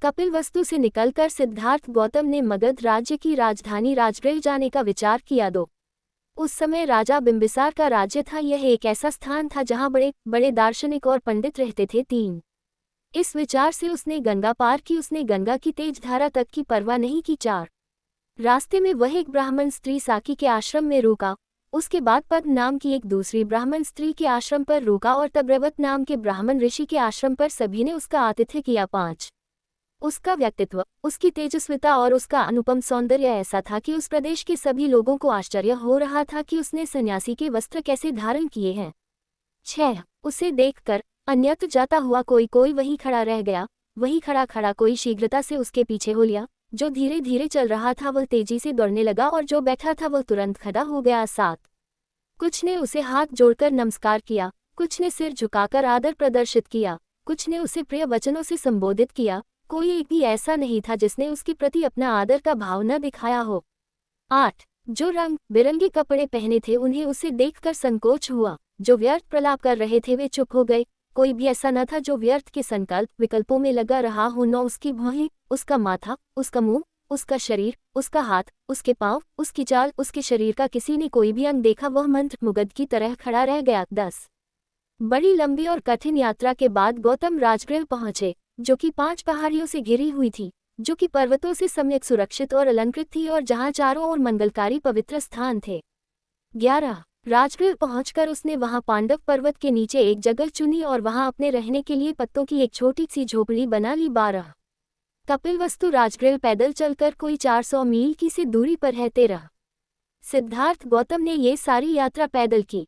कपिलवस्तु से निकलकर सिद्धार्थ गौतम ने मगध राज्य की राजधानी राजगृह जाने का विचार किया। उस समय राजा बिंबिसार का राज्य था। यह एक ऐसा स्थान था जहां बड़े बड़े दार्शनिक और पंडित रहते थे। 3 इस विचार से उसने गंगा पार की। उसने गंगा की तेज धारा तक की परवाह नहीं की। 4 रास्ते में वह एक ब्राह्मण स्त्री साकी के आश्रम में रुका। उसके बाद पद्म नाम की एक दूसरी ब्राह्मण स्त्री के आश्रम पर रुका और तब रवत नाम के ब्राह्मण ऋषि के आश्रम पर सभी ने उसका आतिथ्य किया। 5 उसका व्यक्तित्व, उसकी तेजस्विता और उसका अनुपम सौंदर्य ऐसा था कि उस प्रदेश के सभी लोगों को आश्चर्य हो रहा था कि उसने सन्यासी के वस्त्र कैसे धारण किए हैं। 6 उसे देखकर अन्यत्र जाता हुआ कोई कोई वहीं खड़ा रह गया। वहीं खड़ा खड़ा कोई शीघ्रता से उसके पीछे हो लिया। जो धीरे धीरे चल रहा था वह तेजी से दौड़ने लगा और जो बैठा था वह तुरंत खड़ा हो गया। 7 कुछ ने उसे हाथ जोड़कर नमस्कार किया, कुछ ने सिर झुकाकर आदर प्रदर्शित किया, कुछ ने उसे प्रिय वचनों से संबोधित किया। कोई एक भी ऐसा नहीं था जिसने उसके प्रति अपना आदर का भाव न दिखाया हो। 8 जो रंग बिरंगे कपड़े पहने थे उन्हें उसे देखकर संकोच हुआ। जो व्यर्थ प्रलाप कर रहे थे वे चुप हो गए। कोई भी ऐसा न था जो व्यर्थ के संकल्प विकल्पों में लगा रहा हो। न उसकी भौहें, उसका माथा, उसका मुंह, उसका शरीर, उसका हाथ, उसके पांव, उसकी चाल, उसके शरीर का किसी ने कोई भी अंग देखा। वह मंत्रमुग्ध की तरह खड़ा रह गया। 10 बड़ी लंबी और कठिन यात्रा के बाद गौतम राजगृह पहुंचे, जो कि 5 पहाड़ियों से घिरी हुई थी, जो कि पर्वतों से सम्यक सुरक्षित और अलंकृत थी और जहां चारों ओर मंगलकारी पवित्र स्थान थे। 11 राजगृह पहुंचकर उसने वहां पांडव पर्वत के नीचे एक जगह चुनी और वहां अपने रहने के लिए पत्तों की एक छोटी सी झोपड़ी बना ली। 12 कपिलवस्तु राजगृह पैदल चलकर कोई 400 मील की सी दूरी पर है। 13 सिद्धार्थ गौतम ने ये सारी यात्रा पैदल की।